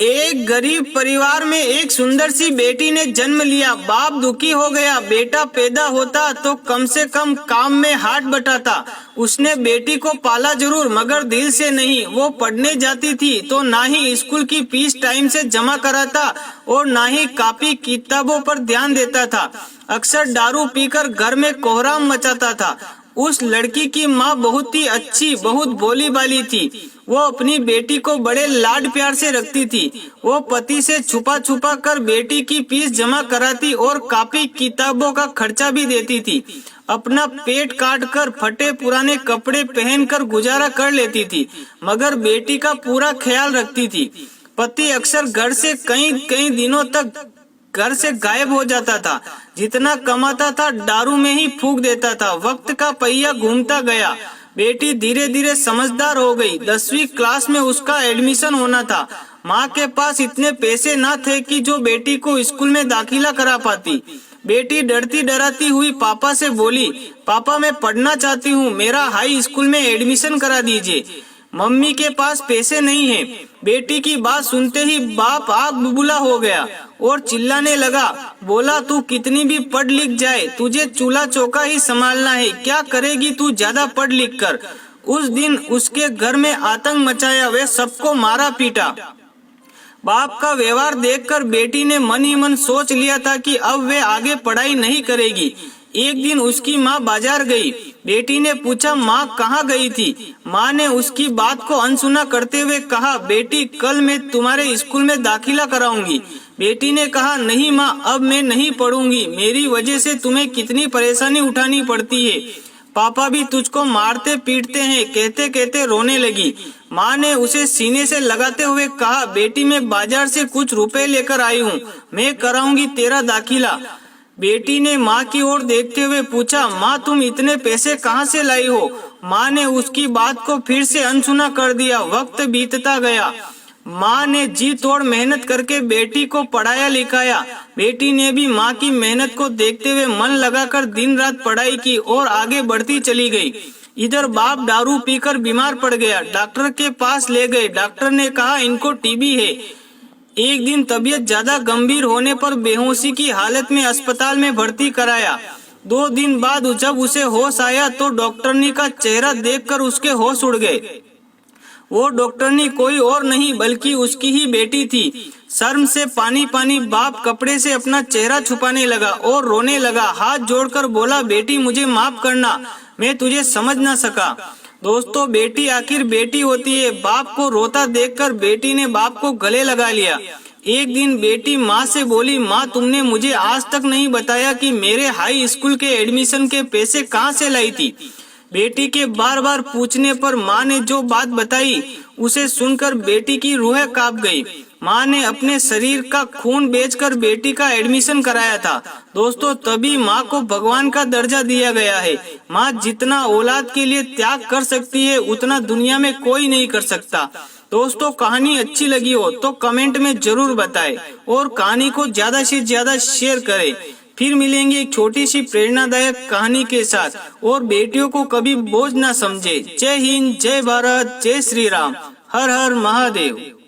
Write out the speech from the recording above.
एक गरीब परिवार में एक सुंदर सी बेटी ने जन्म लिया। बाप दुखी हो गया। बेटा पैदा होता तो कम से कम काम में हाथ बटाता। उसने बेटी को पाला जरूर मगर दिल से नहीं। वो पढ़ने जाती थी तो ना ही स्कूल की फीस टाइम से जमा कराता और ना ही कॉपी किताबों पर ध्यान देता था। अक्सर दारू पीकर घर में कोहराम मचाता था। उस लड़की की माँ बहुत ही अच्छी, बहुत भोली भाली थी। वो अपनी बेटी को बड़े लाड प्यार से रखती थी। वो पति से छुपा छुपा कर बेटी की फीस जमा कराती और कॉपी किताबों का खर्चा भी देती थी। अपना पेट काट कर फटे पुराने कपड़े पहनकर गुजारा कर लेती थी मगर बेटी का पूरा ख्याल रखती थी। पति अक्सर घर से कई कई दिनों तक घर से गायब हो जाता था। जितना कमाता था दारू में ही फूंक देता था। वक्त का पहिया घूमता गया। बेटी धीरे धीरे समझदार हो गई। 10वीं क्लास में उसका एडमिशन होना था। माँ के पास इतने पैसे न थे कि जो बेटी को स्कूल में दाखिला करा पाती। बेटी डरती डराती हुई पापा से बोली, पापा मैं पढ़ना चाहती हूँ, मेरा हाई स्कूल में एडमिशन करा दीजिए। मम्मी के पास पैसे नहीं है। बेटी की बात सुनते ही बाप आग बुबुला हो गया और चिल्लाने लगा। बोला तू कितनी भी पढ़ लिख जाए तुझे चूल्हा चौका ही संभालना है। क्या करेगी तू ज्यादा पढ़ लिख कर। उस दिन उसके घर में आतंक मचाया। वे सबको मारा पीटा। बाप का व्यवहार देखकर बेटी ने मन ही मन सोच लिया था कि अब वे आगे पढ़ाई नहीं करेगी। एक दिन उसकी माँ बाजार गई। बेटी ने पूछा माँ कहाँ गई थी। माँ ने उसकी बात को अनसुना करते हुए कहा, बेटी कल मैं तुम्हारे स्कूल में दाखिला कराऊंगी। बेटी ने कहा, नहीं माँ अब मैं नहीं पढ़ूंगी। मेरी वजह से तुम्हें कितनी परेशानी उठानी पड़ती है। पापा भी तुझको मारते पीटते हैं। कहते कहते रोने लगी। माँ ने उसे सीने से लगाते हुए कहा, बेटी मैं बाजार से कुछ रुपए लेकर आई हूँ, मैं कराऊंगी तेरा दाखिला। बेटी ने माँ की ओर देखते हुए पूछा, माँ तुम इतने पैसे कहाँ से लाई हो। माँ ने उसकी बात को फिर से अनसुना कर दिया। वक्त बीतता गया। माँ ने जी तोड़ मेहनत करके बेटी को पढ़ाया लिखाया। बेटी ने भी माँ की मेहनत को देखते हुए मन लगाकर दिन रात पढ़ाई की और आगे बढ़ती चली गई। इधर बाप दारू पीकर बीमार पड़ गया। डॉक्टर के पास ले गए। डॉक्टर ने कहा इनको टीबी है। एक दिन तबीयत ज्यादा गंभीर होने पर बेहोशी की हालत में अस्पताल में भर्ती कराया। 2 दिन बाद जब उसे होश आया तो डॉक्टरनी का चेहरा देखकर उसके होश उड़ गए। वो डॉक्टरनी कोई और नहीं बल्कि उसकी ही बेटी थी। शर्म से पानी पानी बाप कपड़े से अपना चेहरा छुपाने लगा और रोने लगा। हाथ जोड़कर बोला, बेटी मुझे माफ करना, मैं तुझे समझ न सका। दोस्तों बेटी आखिर बेटी होती है। बाप को रोता देखकर बेटी ने बाप को गले लगा लिया। एक दिन बेटी माँ से बोली, माँ तुमने मुझे आज तक नहीं बताया कि मेरे हाई स्कूल के एडमिशन के पैसे कहाँ से लाई थी। बेटी के बार बार पूछने पर माँ ने जो बात बताई उसे सुनकर बेटी की रूह कांप गई। माँ ने अपने शरीर का खून बेचकर बेटी का एडमिशन कराया था। दोस्तों तभी माँ को भगवान का दर्जा दिया गया है। माँ जितना औलाद के लिए त्याग कर सकती है उतना दुनिया में कोई नहीं कर सकता। दोस्तों कहानी अच्छी लगी हो तो कमेंट में जरूर बताएं और कहानी को ज्यादा से ज्यादा शेयर करें। फिर मिलेंगे एक छोटी सी प्रेरणादायक कहानी के साथ। और बेटियों को कभी बोझ न समझे। जय हिंद, जय भारत, जय श्री राम, हर हर महादेव।